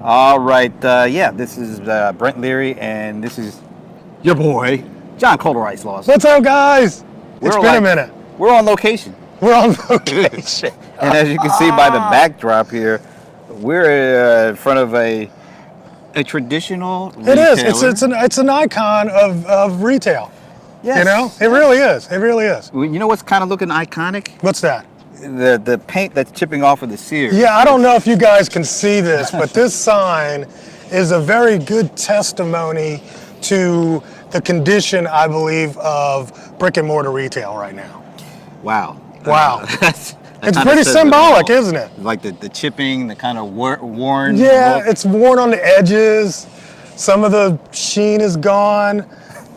All right, yeah, this is Brent Leary, and this is your boy, John Colterice Lawson. What's up, guys? It's We're been a minute. We're on location. We're on location. And as you can see by the backdrop here, we're in front of a traditional It is. retailer. It's an icon of retail. Yes. You know, it really is. It really is. You know what's kind of looking iconic? What's that? The paint that's chipping off of the Sears. Yeah, I don't know if you guys can see this, but this sign is a very good testimony to the condition, I believe, of brick and mortar retail right now. Wow. Wow. That It's kinda pretty says it symbolic, all. isn't it? Like the chipping, the kind of worn. Yeah, look. it's worn on the edges. Some of the sheen is gone.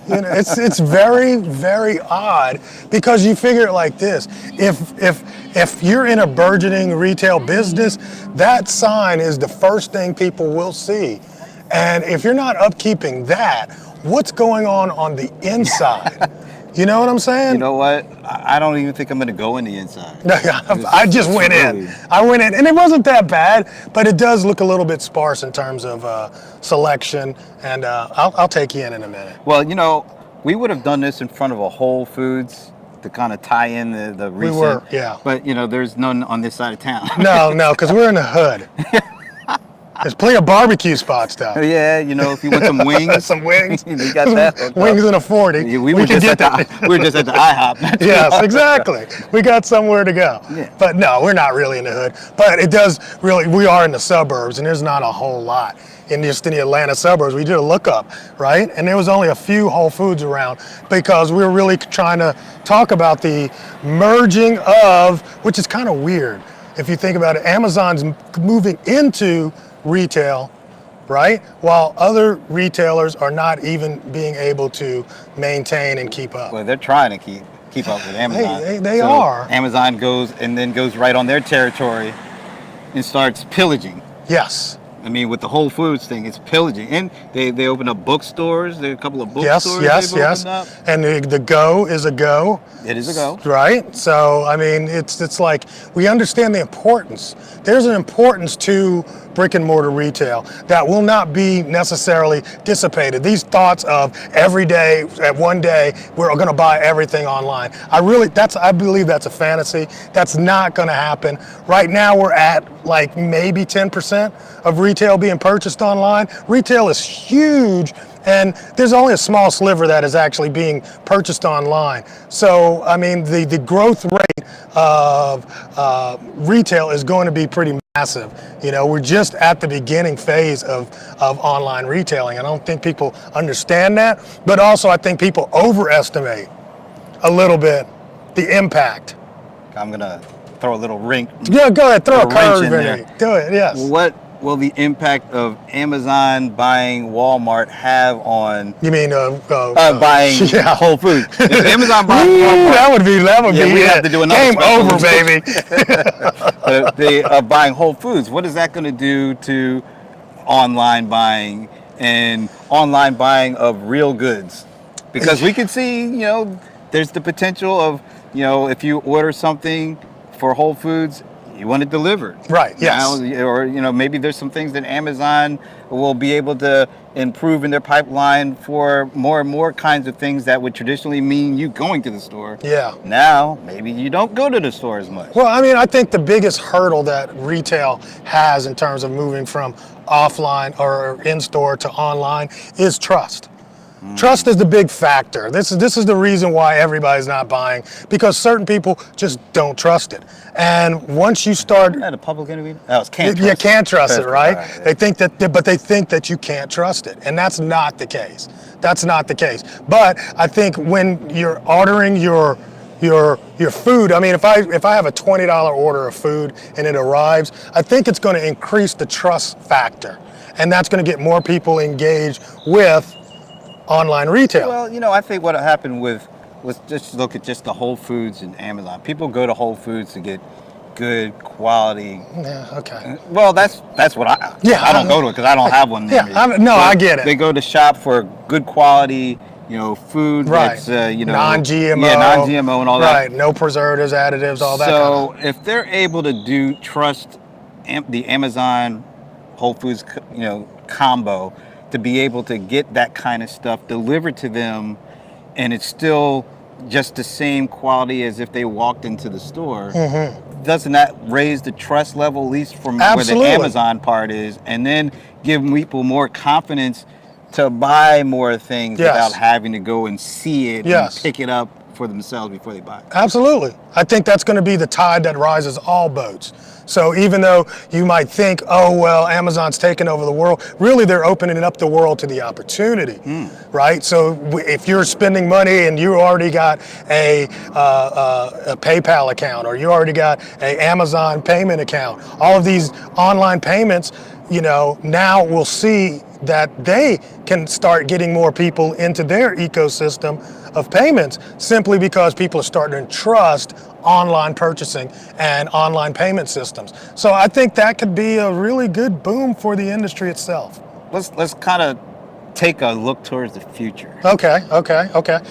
You know, it's very, very odd because you figure it like this: if you're in a burgeoning retail business, that sign is the first thing people will see, and if you're not upkeeping that, what's going on the inside? You know what I'm saying? You know what? I don't even think I'm going to go in the inside. No, I just went in. I went in, and it wasn't that bad, but it does look a little bit sparse in terms of selection. And I'll take you in a minute. Well, you know, we would have done this in front of a Whole Foods to kind of tie in the recent. We were, yeah. But you know, there's none on this side of town. No, because we're in the hood. There's plenty of barbecue spots, though. Yeah, you know, if you want some wings, Some wings. you got that. hooked Wings up. in a 40. Yeah, we were can just get at that. the we were just at the IHOP. Yes, exactly. We got somewhere to go. Yeah. But no, we're not really in the hood. But it does really, we are in the suburbs, and there's not a whole lot in the Atlanta suburbs. We did a lookup, right? And there was only a few Whole Foods around because we were really trying to talk about the merging of, which is kind of weird. If you think about it, Amazon's moving into retail, right? While other retailers are not even being able to maintain and keep up. Well, they're trying to keep up with Amazon. They So are. Amazon goes right on their territory and starts pillaging. Yes. I mean, with the Whole Foods thing, it's pillaging. And they open up bookstores. There are a couple of Yes, bookstores yes, they've yes. opened up. And the go is a go. It is a go. Right? So, I mean, it's like we understand the importance. There's an importance to brick and mortar retail that will not be necessarily dissipated. These thoughts of every day, at one day, we're going to buy everything online. I believe that's a fantasy. That's not going to happen. Right now, we're at like maybe 10% of retail being purchased online. Retail is huge, and there's only a small sliver that is actually being purchased online. So, I mean, the growth rate of retail is going to be pretty massive. You know, we're just at the beginning phase of online retailing. I don't think people understand that, but also I think people overestimate a little bit the impact. I'm going to throw a little ring. Yeah, go ahead, throw a wrench curve in in there. it. Do it, yes. What will the impact of Amazon buying Walmart have on You mean buying yeah. Whole Foods? If Amazon buys Ooh, Walmart, that would Yeah, be we it. have to do another Game special over, edition. baby. they are buying Whole Foods. What is that going to do to online buying and online buying of real goods? Because we can see, you know, there's the potential of, you know, if you order something for Whole Foods, you want it delivered. Right, yes. Now, or, you know, maybe there's some things that Amazon will be able to improve in their pipeline for more and more kinds of things that would traditionally mean you going to the store. Yeah. Now, maybe you don't go to the store as much. Well, I mean, I think the biggest hurdle that retail has in terms of moving from offline or in-store to online is trust. Trust is the big factor. This is the reason why everybody's not buying, because certain people just don't trust it. And once you start, Isn't that a public interview? Oh, it's can't trust you can't trust it, right? Right, yeah. They think that you can't trust it, and that's not the case. That's not the case. But I think when you're ordering your food, I mean, if I have a $20 order of food and it arrives, I think it's going to increase the trust factor, and that's going to get more people engaged with online retail. Well, you know, I think what happened was just look at just the Whole Foods and Amazon. People go to Whole Foods to get good quality. Yeah, okay. Well, that's what I. Yeah, I don't go to it because I don't have one. Yeah, near me. I get it. They go to shop for good quality, you know, food Right. that's you know, non-GMO. Yeah, non-GMO and all that. Right, no preservatives, additives, all that. So if they're able to trust the Amazon Whole Foods, combo, to be able to get that kind of stuff delivered to them, and it's still just the same quality as if they walked into the store. Doesn't that raise the trust level, at least from Absolutely. where the Amazon part is, and then give people more confidence to buy more things Yes. without having to go and see it Yes. and pick it up for themselves before they buy it? Absolutely. I think that's going to be the tide that rises all boats. So even though you might think, oh, well, Amazon's taken over the world, really they're opening up the world to the opportunity, right? So if you're spending money and you already got a PayPal account, or you already got an Amazon payment account, all of these online payments, now we'll see that they can start getting more people into their ecosystem of payments, simply because people are starting to trust online purchasing and online payment systems. So I think that could be a really good boom for the industry itself. Let's kind of take a look towards the future. Okay.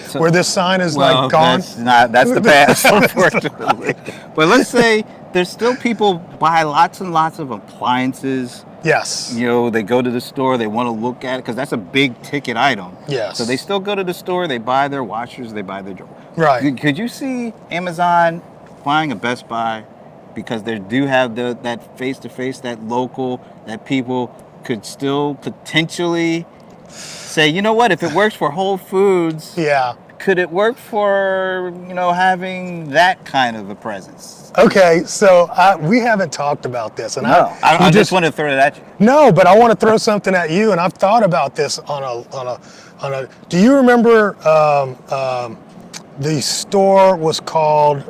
So- Where this sign is Well, like gone. that's the past, unfortunately. But let's say there's still people buy lots and lots of appliances. Yes. They go to the store, they want to look at it because that's a big ticket item. Yes. So they still go to the store, they buy their washers, they buy their drawers. Right. Could you see Amazon buying a Best Buy, because they do have that face-to-face, that local, that people could still potentially say, you know what, if it works for Whole Foods, Yeah. could it work for, having that kind of a presence? Okay, so we haven't talked about this, and I just want to throw it at you. No, but I want to throw something at you, and I've thought about this on a. Do you remember the store was called?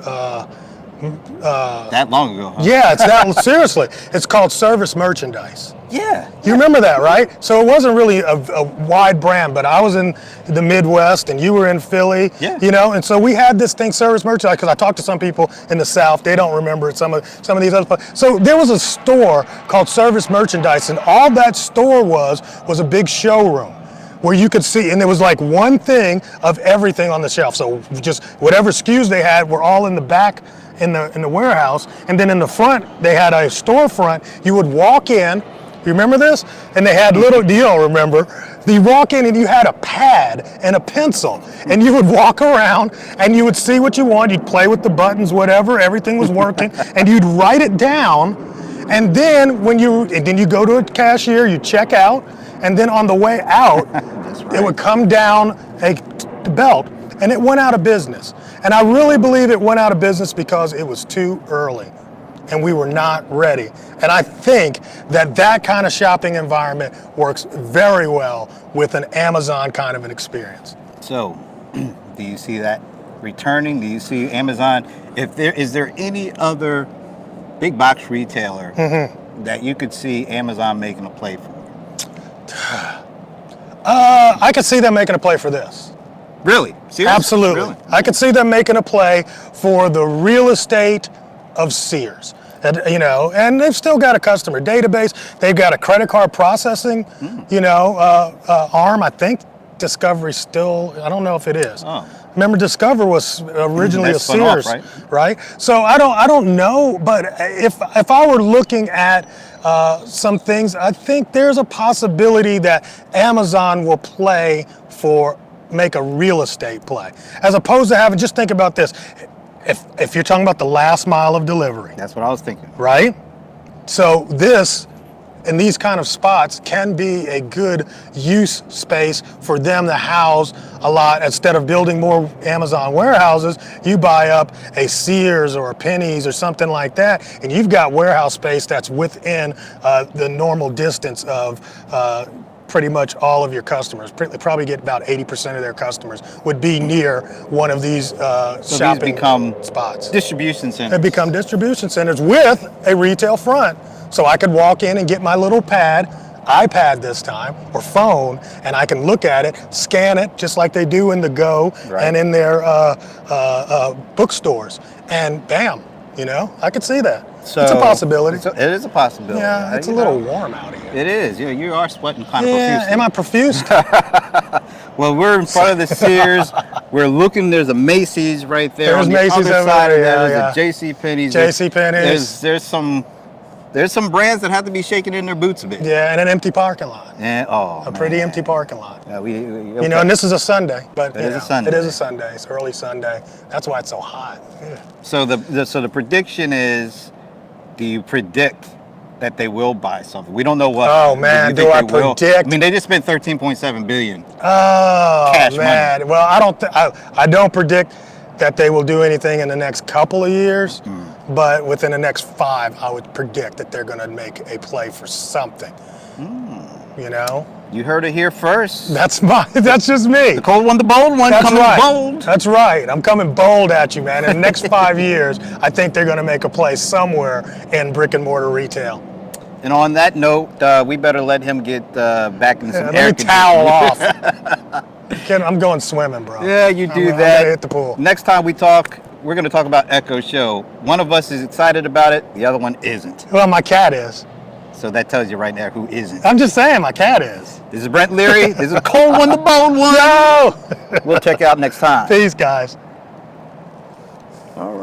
That long ago, huh? Yeah, it's that. Seriously, it's called Service Merchandise. Yeah. You remember that, right? So it wasn't really a wide brand, but I was in the Midwest and you were in Philly, Yeah. and so we had this thing, Service Merchandise, because I talked to some people in the South. They don't remember it, some of these other places. So there was a store called Service Merchandise, and all that store was a big showroom where you could see, and there was like one thing of everything on the shelf. So just whatever SKUs they had were all in the back in the warehouse, and then in the front they had a storefront. You would walk in. You remember this? And they had little, you don't remember, you walk in and you had a pad and a pencil, and you would walk around and you would see what you want, you'd play with the buttons, whatever, everything was working, and you'd write it down, and then you go to a cashier, you check out, and then on the way out, right. It would come down a belt, and it went out of business. And I really believe it went out of business because it was too early, and we were not ready. And I think that kind of shopping environment works very well with an Amazon kind of an experience. So, do you see that returning? Do you see Amazon? Is there any other big box retailer that you could see Amazon making a play for? I could see them making a play for this. Really? Seriously? Absolutely. Really? I could see them making a play for the real estate of Sears. And they've still got a customer database. They've got a credit card processing, arm. I think Discovery still, I don't know if it is. Oh. Remember, Discover was originally a That's spun off, Sears, right? So I don't know, but if I were looking at some things, I think there's a possibility that Amazon will make a real estate play, as opposed to having, just think about this. If you're talking about the last mile of delivery, That's what I was thinking. right? So this and these kind of spots can be a good use space for them to house a lot. Instead of building more Amazon warehouses, you buy up a Sears or a Penny's or something like that, and you've got warehouse space that's within the normal distance of pretty much all of your customers. Probably get about 80% of their customers would be near one of these So shopping these become spots. distribution centers. They become distribution centers with a retail front. So I could walk in and get my little iPad this time, or phone, and I can look at it, scan it, just like they do in the Go Right. and in their bookstores. And bam, I could see that. It's a possibility. It is a possibility. Yeah, it's a little warm out here. It is. You are sweating kind of Yeah, profusely. am I profuse? Well, we're in front of the Sears. We're looking. There's a Macy's right there. There's on the Macy's other over side there, of that yeah. is a JCPenney's. JCPenney's. There's some there's some brands that have to be shaking in their boots a bit. Yeah, and an empty parking lot. And A pretty empty parking lot. You And this is a Sunday, but It is a Sunday. It is a Sunday. It's early Sunday. That's why it's so hot. Yeah. So the prediction is, do you predict that they will buy something? We don't know what. Oh, man, you think do I they will? predict? I mean, they just spent 13.7 billion. Oh Cash man. money. Well, I don't predict that they will do anything in the next couple of years, but within the next 5, I would predict that they're going to make a play for something. You know, You heard it here first. that's just me. The cold one, the bold one, That's coming right. bold. That's right. I'm coming bold at you, man. In the next 5 years, I think they're going to make a play somewhere in brick and mortar retail. And on that note, we better let him get back into some Let air me towel conditioning. off. I'm going swimming, bro. Yeah, you do I'm that. gonna hit the pool. Next time we talk, we're going to talk about Echo Show. One of us is excited about it, the other one isn't. Well, my cat is. So that tells you right there who isn't. I'm just saying, my cat is. This is Brent Leary. This is a cold one, the bold one. No! We'll check you out next time. Peace, guys. All right.